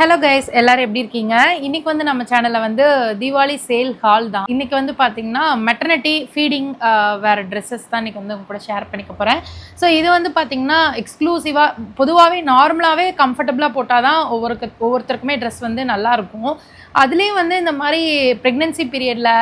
Hello guys, எல்லாரும் எப்படி இருக்கீங்க? இன்னைக்கு வந்து நம்ம சேனல்ல வந்து தீபாவளி சேல் ஹால் தான். இன்னைக்கு வந்து பாத்தீங்கன்னா மெட்டர்னிட்டி ஃபீடிங் வேற ட்ரெஸ்ஸஸ் தான் இன்னைக்கு வந்து உங்க கூட ஷேர் பண்ணிக்க போறேன். ஸோ இது வந்து பாத்தீங்கன்னா எக்ஸ்க்ளூசிவா பொதுவாகவே நார்மலாகவே கம்ஃபர்டபுளாக போட்டால் தான் ஒவ்வொருத்தருக்குமே ட்ரெஸ் வந்து நல்லா இருக்கும். அதுலேயும் வந்து இந்த மாதிரி ப்ரெக்னென்சி பீரியட்ல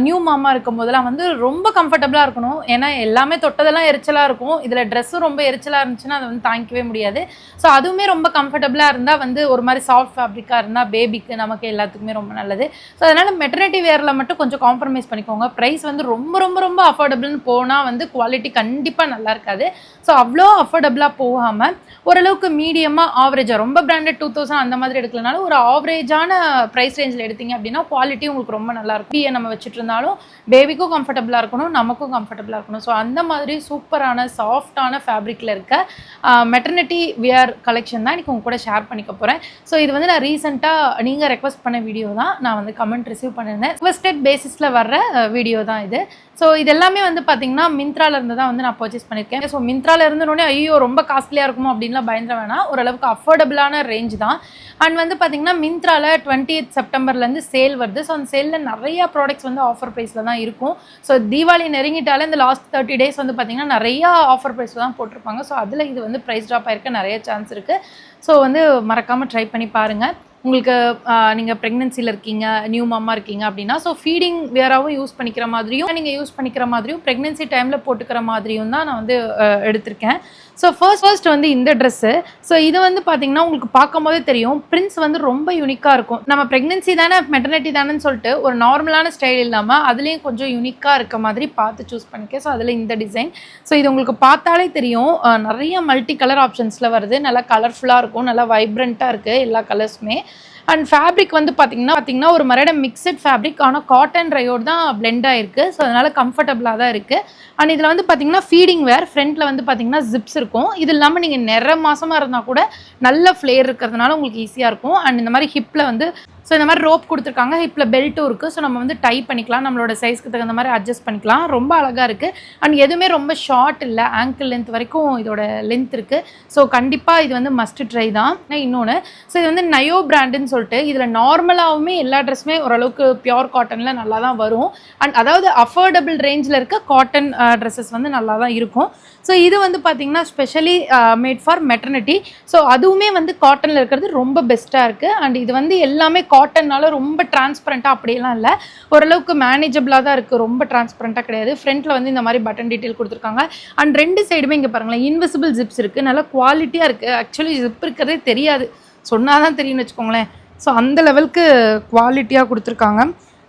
நியூ மாமா இருக்கும் போதெல்லாம் வந்து ரொம்ப கம்ஃபர்டபுளாக இருக்கணும். ஏன்னா எல்லாமே தொட்டதெல்லாம் எரிச்சலாக இருக்கும். இதில் ட்ரெஸ்ஸும் ரொம்ப எரிச்சலாக இருந்துச்சுன்னா அதை வந்து தாங்கிக்கவே முடியாது. ஸோ அதுவுமே ரொம்ப கம்ஃபர்டபுளாக இருந்தால் வந்து ஒரு மாதிரி சாஃப்ட் ஃபேப்ரிக்காக இருந்தால் பேபிக்கு நமக்கு எல்லாத்துக்குமே ரொம்ப நல்லது. ஸோ அதனால் மெட்டர்னிட்டி வேரில் மட்டும் கொஞ்சம் காம்ப்ரமைஸ் பண்ணிக்கோங்க. ப்ரைஸ் வந்து ரொம்ப ரொம்ப ரொம்ப அஃபோர்டபுள்னு போனால் வந்து குவாலிட்டி கண்டிப்பாக நல்லா இருக்காது. ஸோ அவ்வளோ அஃபோர்டபுளாக போகாமல் ஓரளவுக்கு மீடியமாக ஆவரேஜாக, ரொம்ப பிராண்டட் 2000 அந்த மாதிரி எடுக்கலனாலும் ஒரு ஆவரேஜான ப்ரைஸ் ரேஞ்சில் எடுத்தீங்க அப்படின்னா குவாலிட்டி உங்களுக்கு ரொம்ப நல்லாயிருக்கும். நம்ம வச்சுட்டு இருந்தாலும் பேபிக்கும் கம்ஃபர்டபுளாக இருக்கணும், நமக்கும் கம்ஃபர்டபுளாக இருக்கணும். ஸோ அந்த மாதிரி சூப்பரான சாஃப்டான ஃபேப்ரிக்கில் இருக்க மெட்டர்னிட்டி வியர் கலெக்ஷன் தான் இன்றைக்கி உங்க கூட ஷேர் பண்ணிக்க போகிறேன். ஸோ இது வந்து நான் ரீசெண்டாக நீங்கள் ரெக்வஸ்ட் பண்ண வீடியோ தான். நான் வந்து கமெண்ட் ரிசீவ் பண்ணியிருந்தேன். ரெக்வஸ்டட் பேசிஸில் வர்ற வீடியோ தான் இது. ஸோ இது எல்லாமே வந்து பார்த்தீங்கன்னா மிந்த்ராலேருந்து தான் வந்து நான் பர்ச்சேஸ் பண்ணியிருக்கேன். ஸோ மிந்த்ராவில் இருந்தோடனே ஐயோ ரொம்ப காஸ்ட்லியாக இருக்குமோ அப்படின்லாம் பயந்துட வேணாம். ஓரளவுக்கு அஃபோர்டபுளான ரேஞ்ச் தான். அண்ட் வந்து பார்த்தீங்கன்னா மிந்த்ராவில் 20th செப்டம்பர்லேருந்து சேல் வருது. ஸோ அந்த சேலில் நிறையா ப்ராடக்ட்ஸ் வந்து ஆஃபர் ப்ரைஸில் தான் இருக்கும். ஸோ தீபாவளி நெருங்கிட்டாலே இந்த லாஸ்ட் 30 days வந்து பார்த்தீங்கன்னா நிறையா ஆஃபர் ப்ரைஸில் தான் போட்டிருப்பாங்க. ஸோ அதில் இது வந்து ப்ரைஸ் ட்ராப் ஆகிருக்க நிறைய சான்ஸ் இருக்குது. ஸோ வந்து மறக்காமல் ட்ரை பண்ணி பாருங்கள். உங்களுக்கு நீங்கள் ப்ரெக்னென்சியில் இருக்கீங்க, நியூ மாமா இருக்கீங்க அப்படின்னா ஸோ ஃபீடிங் வேறாகவும் யூஸ் பண்ணிக்கிற மாதிரியும் நீங்கள் யூஸ் பண்ணிக்கிற மாதிரியும் ப்ரெக்னென்சி டைமில் போட்டுக்கிற மாதிரியும் தான் நான் வந்து எடுத்திருக்கேன். ஸோ ஃபர்ஸ்ட் வந்து இந்த ட்ரெஸ்ஸு. ஸோ இது வந்து பார்த்தீங்கன்னா உங்களுக்கு பார்க்கும் போதே தெரியும், பிரிண்ட்ஸ் வந்து ரொம்ப யூனிக்காக இருக்கும். நம்ம ப்ரெக்னென்சி தானே மெட்டர்னிட்டி தானேன்னு சொல்லிட்டு ஒரு நார்மலான ஸ்டைல் இல்லாமல் அதுலேயும் கொஞ்சம் யூனிக்காக இருக்க மாதிரி பார்த்து சூஸ் பண்ணிக்க. ஸோ அதில் இந்த டிசைன். ஸோ இது உங்களுக்கு பார்த்தாலே தெரியும், நிறைய மல்டி கலர் ஆப்ஷன்ஸில் வருது. நல்லா கலர்ஃபுல்லாக இருக்கும், நல்லா வைப்ரண்ட்டாக இருக்குது எல்லா கலர்ஸுமே. அண்ட் ஃபேப்ரிக் வந்து பார்த்தீங்கன்னா ஒரு மரட மிக்சட் ஃபேப்ரிக், ஆனால் காட்டன் ரயோட் தான் பிளெண்ட் ஆகிருக்கு. ஸோ அதனால் கம்ஃபர்டபுளாக தான் இருக்குது. அண்ட் இதில் வந்து பார்த்தீங்கன்னா ஃபீடிங் வேர், ஃப்ரண்ட்டில் வந்து பார்த்தீங்கன்னா ஜிப்ஸ் இருக்கும். இது இல்லாமல் நீங்கள் நிற மாசமாக இருந்தால் கூட நல்ல ஃப்ளேர் இருக்கிறதுனால உங்களுக்கு ஈஸியாக இருக்கும். அண்ட் இந்த மாதிரி ஹிப்பில் வந்து ஸோ இந்த மாதிரி ரோப் கொடுத்துருக்காங்க, ஹிப்பில் பெல்ட்டும் இருக்குது. ஸோ நம்ம வந்து டை பண்ணிக்கலாம், நம்மளோட சைஸ்க்கு தகுந்த மாதிரி அட்ஜஸ்ட் பண்ணிக்கலாம். ரொம்ப அழகாக இருக்குது. அண்ட் எதுவுமே ரொம்ப ஷார்ட் இல்லை, ஆங்கிள் லென்த் வரைக்கும் இதோட லென்த் இருக்குது. ஸோ கண்டிப்பாக இது வந்து மஸ்ட் ட்ரை தான். இன்னொன்று, ஸோ இது வந்து நயோ பிராண்டுன்னு சொல்லிட்டு இதில் நார்மலாகவுமே எல்லா ட்ரெஸ்ஸுமே ஓரளவுக்கு பியோர் காட்டனில் நல்லா தான் வரும். அண்ட் அதாவது அஃபோர்டபுள் ரேஞ்சில் இருக்க காட்டன் ட்ரெஸ்ஸஸ் வந்து நல்லா தான் இருக்கும். ஸோ இது வந்து பார்த்திங்கன்னா specially made for maternity. So அதுவுமே வந்து காட்டனில் இருக்கிறது ரொம்ப பெஸ்ட்டாக இருக்குது. அண்ட் இது வந்து எல்லாமே காட்டன்னால ரொம்ப டிரான்ஸ்பரண்ட்டாக அப்படியெல்லாம் இல்லை, ஓரளவுக்கு மேனேஜபிளாக தான் இருக்குது. ரொம்ப டிரான்ஸ்பரண்ட்டாக கிடையாது. ஃப்ரண்ட்டில் வந்து இந்த மாதிரி பட்டன் டீட்டெயில் கொடுத்துருக்காங்க. அண்ட் ரெண்டு சைடுமே இங்கே பாருங்களேன், இன்விசிபிள் ஜிப்ஸ் இருக்குது. நல்லா குவாலிட்டியாக இருக்குது. ஆக்சுவலி ஜிப் இருக்கிறதே தெரியாது, சொன்னால் தான் தெரியும்னு வச்சுக்கோங்களேன். ஸோ அந்த லெவலுக்கு குவாலிட்டியாக கொடுத்துருக்காங்க.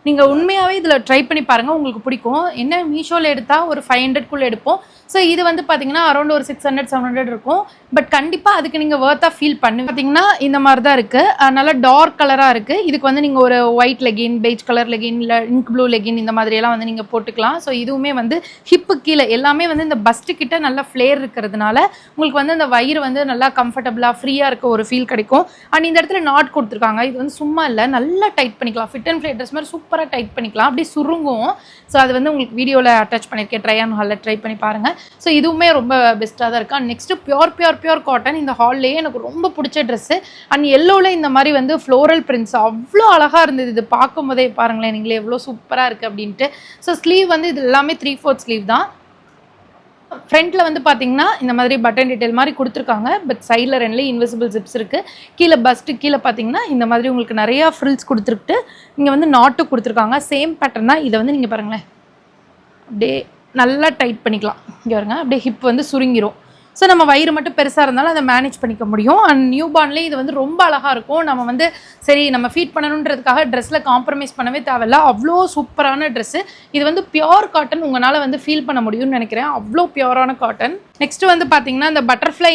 நீங்கள் உண்மையாகவே இதில் ட்ரை பண்ணி பாருங்கள், உங்களுக்கு பிடிக்கும். என்ன மீஷோவில் எடுத்தால் ஒரு 500க்குள்ளே எடுப்போம். ஸோ இது வந்து பார்த்தீங்கன்னா அரௌண்ட் ஒரு 600-700 இருக்கும். பட் கண்டிப்பாக அதுக்கு நீங்கள் ஒர்த்தாக ஃபீல் பண்ணி பார்த்தீங்கன்னா இந்த மாதிரி தான் இருக்குது. நல்லா டார்க் கலராக இருக்குது. இதுக்கு வந்து நீங்கள் ஒரு white legging, beige colour legging, இல்லை இங்க் ப்ளூ லெகின் இந்த மாதிரியெல்லாம் வந்து நீங்கள் போட்டுக்கலாம். ஸோ இதுவுமே வந்து ஹிப்பு கீழே எல்லாமே வந்து இந்த பஸ்ட்டு கிட்ட நல்ல ஃப்ளேர் இருக்கிறதுனால உங்களுக்கு வந்து அந்த வயிறு வந்து நல்லா கம்ஃபர்டபுளாக ஃப்ரீயாக இருக்க ஒரு ஃபீல் கிடைக்கும். அண்ட் இந்த இடத்துல நாட் கொடுத்துருக்காங்க. இது வந்து சும்மா இல்லை, நல்லா டைட் பண்ணிக்கலாம். ஃபிட் அண்ட் ஃப்ளே ட்ரெஸ் மாதிரி சூப்பராக டைட் பண்ணிக்கலாம், அப்படியே சுருங்கும். ஸோ அது வந்து உங்களுக்கு வீடியோவில் அட்டாச் பண்ணியிருக்கேன், ட்ரை ஆன் ஹாலில் ட்ரை பண்ணி பாருங்கள். ஸோ இதுவுமே ரொம்ப பெஸ்ட்டாக தான் இருக்குது. And next pure cotton. இந்த ஹால்லேயே எனக்கு ரொம்ப பிடிச்ச ட்ரெஸ்ஸு. அண்ட் எல்லோவில் இந்த மாதிரி வந்து ஃப்ளோரல் பிரிண்ட்ஸ் அவ்வளோ அழகாக இருந்தது. இது பார்க்கும் போதே பாருங்களேன் நீங்களே எவ்வளோ சூப்பராக இருக்குது அப்படின்ட்டு. ஸோ ஸ்லீவ் வந்து இது எல்லாமே 3/4 ஸ்லீவ் தான். ஃப்ரண்ட்டில் வந்து பார்த்தீங்கன்னா இந்த மாதிரி பட்டன் டீட்டெயில் மாதிரி கொடுத்துருக்காங்க. பட் சைடில் ரெண்டுலேயும் இன்விசிபிள் ஜிப்ஸ் இருக்குது. கீழே பஸ்ட்டு கீழே பார்த்தீங்கன்னா இந்த மாதிரி உங்களுக்கு நிறையா ஃப்ரில்ஸ் கொடுத்துருக்கு. இங்கே வந்து நாட்டு கொடுத்துருக்காங்க. சேம் பேட்டர்ன் தான். இதை வந்து நீங்கள் பாருங்களேன், அப்படியே நல்லா டைட் பண்ணிக்கலாம். இங்கே வருங்க, அப்படியே ஹிப் வந்து சுருங்கிரும். ஸோ நம்ம வயிறு மட்டும் பெருசாக இருந்தாலும் அதை மேனேஜ் பண்ணிக்க முடியும். அண்ட் நியூ பார்ன்லேயே இது வந்து ரொம்ப அழகாக இருக்கும். நம்ம வந்து சரி நம்ம ஃபீட் பண்ணணுன்றதுக்காக ட்ரெஸ்ஸில் காம்ப்ரமைஸ் பண்ணவே தேவையில்ல. அவ்வளோ சூப்பரான ட்ரெஸ்ஸு. இது வந்து பியோர் காட்டன், உங்களால் வந்து ஃபீல் பண்ண முடியும்னு நினைக்கிறேன். அவ்வளோ பியோரான காட்டன். நெக்ஸ்ட் வந்து பார்த்தீங்கன்னா இந்த பட்டர்ஃப்ளை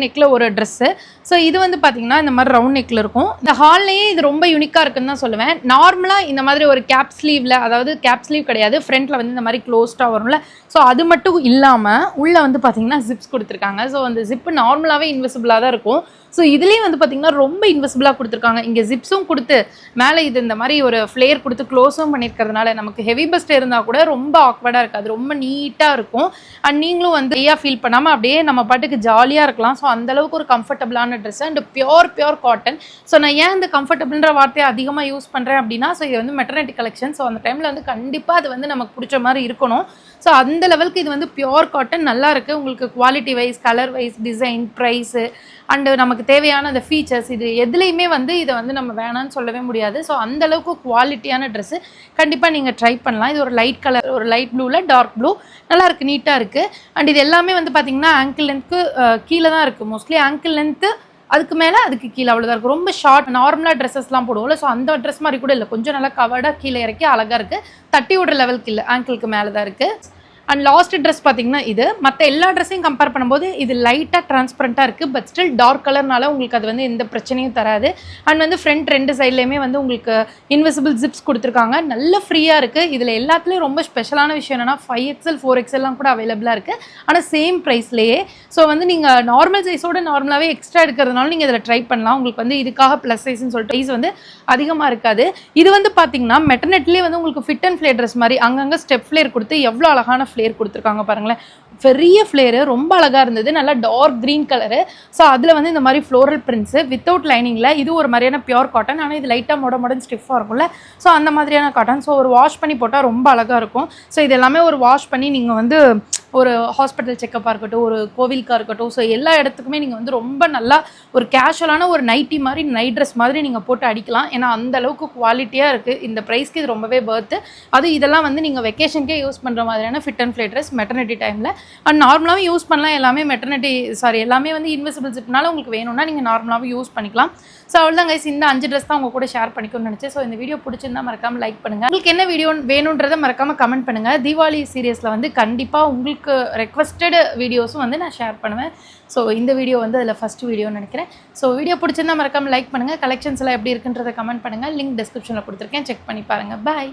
நெக்கில் ஒரு ட்ரெஸ்ஸு. ஸோ இது வந்து பார்த்தீங்கன்னா இந்த மாதிரி ரவுண்ட் நெக்கில் இருக்கும். இந்த ஹால்லேயே இது ரொம்ப யூனிக்காக இருக்குன்னு தான் சொல்லுவேன். நார்மலாக இந்த மாதிரி ஒரு கேப் ஸ்லீவில், அதாவது கேப் ஸ்லீவ் கிடையாது, ஃப்ரண்ட்டில் வந்து இந்த மாதிரி க்ளோஸ்டாக வரும்ல. ஸோ அது மட்டும் இல்லாமல் உள்ளே வந்து பார்த்தீங்கன்னா ஜிப்ஸ் கொடுத்துருக்காங்க. ஸோ அந்த ஜிப்பு நார்மலாகவே இன்விசிபிளாக தான் இருக்கும். ஸோ இதுலேயும் வந்து பார்த்தீங்கன்னா ரொம்ப இன்வெசிபிளாக கொடுத்துருக்காங்க. இங்கே ஜிப்ஸும் கொடுத்து மேலே இது இந்த மாதிரி ஒரு ஃப்ளேர் கொடுத்து க்ளோஸும் பண்ணியிருக்கிறதுனால நமக்கு ஹெவி பஸ்ட் இருந்தால் கூட ரொம்ப ஆக்வர்டாக இருக்காது, ரொம்ப நீட்டாக இருக்கும். அண்ட் நீங்களும் வந்து ஃப்ரீயாக ஃபீல் பண்ணாமல் அப்படியே நம்ம பாட்டுக்கு ஜாலியாக இருக்கலாம். ஸோ அந்தளவுக்கு ஒரு கம்ஃபர்டபுளான dress and pure cotton. So நான் ஏன் இந்த கம்ஃபர்டபுள்ன்ற வார்த்தையை அதிகமாக யூஸ் பண்ணுறேன் அப்படின்னா, ஸோ இது வந்து மெட்டர்னிட்டி கலெக்ஷன். ஸோ அந்த டைமில் வந்து கண்டிப்பாக அது வந்து நமக்கு பிடிச்ச மாதிரி இருக்கணும். ஸோ அந்த லெவலுக்கு இது வந்து பியோர் காட்டன் நல்லா இருக்குது. உங்களுக்கு quality wise, colour wise, design, price and நமக்கு தேவையான அந்த ஃபீச்சர்ஸ் இது எதுலேயுமே வந்து இதை வந்து நம்ம வேணான்னு சொல்லவே முடியாது. ஸோ அந்தளவுக்கு குவாலிட்டியான ட்ரெஸ்ஸு கண்டிப்பாக நீங்கள் ட்ரை பண்ணலாம். இது ஒரு லைட் கலர், ஒரு லைட் ப்ளூவில் டார்க் ப்ளூ, நல்லா இருக்குது, நீட்டாக இருக்குது. அண்ட் இது எல்லாமே வந்து பார்த்திங்கன்னா ஆங்கிள் லென்த்துக்கு கீழே தான் இருக்குது. மோஸ்ட்லி ஆங்கிள் லென்த்து அதுக்கு மேலே அதுக்கு கீழே அவ்வளோதான் இருக்குது. ரொம்ப ஷார்ட் நார்மலாக ட்ரெஸ்ஸஸ்லாம் போடுவோம்ல, ஸோ அந்த ட்ரெஸ் மாதிரி கூட இல்லை, கொஞ்சம் நல்லா கவர்டாக கீழே இறக்கி அழகாக இருக்குது. தட்டி விடுற லெவலுக்கு இல்லை, ஆங்கிளுக்கு மேலே தான் இருக்குது. அண்ட் லாஸ்ட் ட்ரெஸ் பார்த்தீங்கன்னா இது மற்ற எல்லா ட்ரெஸ்ஸையும் கம்பேர் பண்ணும்போது இது லைட்டாக டிரான்ஸ்பரண்ட்டாக இருக்குது. பட் ஸ்டில் டார்க் கலர்னால உங்களுக்கு அது வந்து எந்த பிரச்சனையும் தராது. அண்ட் வந்து ஃப்ரண்ட் 2 சைட்லேயுமே வந்து உங்களுக்கு இன்விசிபிள் ஜிப்ஸ் கொடுத்துருக்காங்க, நல்ல ஃப்ரீயாக இருக்குது. இதில் எல்லாத்துலேயும் ரொம்ப ஸ்பெஷலான விஷயம் என்னென்னா 5XL 4XLலாம் கூட அவைலபிளாக இருக்குது, ஆனால் சேம் ப்ரைஸ்லேயே. ஸோ வந்து நீங்கள் நார்மல் சைஸோட நார்மலாகவே எக்ஸ்ட்ரா எடுக்கிறதுனால நீங்கள் இதில் ட்ரை பண்ணலாம். உங்களுக்கு வந்து இதுக்காக ப்ளஸ் சைஸ்ன்னு சொல்லிட்டு ப்ரைஸ் வந்து அதிகமாக இருக்காது. இது வந்து பார்த்தீங்கன்னா மெட்டர்னெட்லேயே வந்து உங்களுக்கு ஃபிட் அண்ட் ஃப்ளேர் ட்ரெஸ் மாதிரி அங்கங்கே ஸ்டெப் ஃப்ளேர் கொடுத்து எவ்வளோ அழகான ஃப்ளேர் கொடுத்துருக்காங்க பாருங்களேன். பெரிய ஃப்ளேரு, ரொம்ப அழகாக இருந்தது, நல்லா டார்க் க்ரீன் கலரு. ஸோ அதில் வந்து இந்த மாதிரி ஃப்ளோரல் பிரிண்ட்ஸு வித்தவுட் லைனிங்கில். இது ஒரு மாதிரியான பியோர் காட்டன், ஆனால் இது லைட்டாக மொடன்னு ஸ்டிஃபாக இருக்கும்ல, ஸோ அந்த மாதிரியான காட்டன். ஸோ ஒரு வாஷ் பண்ணி போட்டால் ரொம்ப அழகாக இருக்கும். ஸோ இது எல்லாமே ஒரு வாஷ் பண்ணி நீங்கள் வந்து ஒரு ஹாஸ்பிட்டல் செக்கப்பாக இருக்கட்டும், ஒரு கோவிலுக்காக இருக்கட்டும், ஸோ எல்லா இடத்துக்குமே நீங்கள் வந்து ரொம்ப நல்லா ஒரு கேஷுவலான ஒரு நைட்டி மாதிரி, நைட் ட்ரெஸ் மாதிரி நீங்கள் போட்டு அடிக்கலாம். ஏன்னா அந்த அளவுக்கு குவாலிட்டியாக இருக்குது. இந்த ப்ரைஸ்க்கு இது ரொம்பவே பர்த்து. அது இதெல்லாம் வந்து நீங்கள் வெக்கேஷனுக்கே யூஸ் பண்ணுற மாதிரியான ஃபிட் அண்ட் ஃப்ளே ட்ரெஸ் மெட்டர்னிட்டி டைமில். அண்ட் நார்மலாகவே யூஸ் பண்ணலாம். எல்லாமே எல்லாமே வந்து இன்விசிபிள் ஜிப்னால உங்களுக்கு வேணும்னா நீங்கள் நார்மலாகவே யூஸ் பண்ணிக்கலாம். ஸோ அவ்வளோதான் கைஸ், இந்த 5 ட்ரெஸ் தான் உங்கள் கூட ஷேர் பண்ணிக்கணும்னு நினச்சேன். ஸோ இந்த வீடியோ பிடிச்சிருந்தா மறக்காமல் லைக் பண்ணுங்கள். உங்களுக்கு என்ன வீடியோ வேணுன்றதை மறக்காமல் கமெண்ட் பண்ணுங்கள். தீபாவளி சீரியஸில் வந்து கண்டிப்பாக உங்களுக்கு ரெக்வஸ்டட் வீடியோஸும் வந்து நான் ஷேர் பண்ணுவேன். ஸோ இந்த வீடியோ வந்து அதில் ஃபஸ்ட் வீடியோன்னு நினைக்கிறேன். ஸோ வீடியோ பிடிச்சிருந்தா மறக்காமல் லைக் பண்ணுங்கள். கலெக்ஷன்ஸ் எல்லாம் எப்படி இருக்குன்றதை கமெண்ட் பண்ணுங்கள். லிங்க் டிஸ்கிரிப்ஷனில் கொடுத்துருக்கேன், செக் பண்ணி பாருங்கள். பாய்.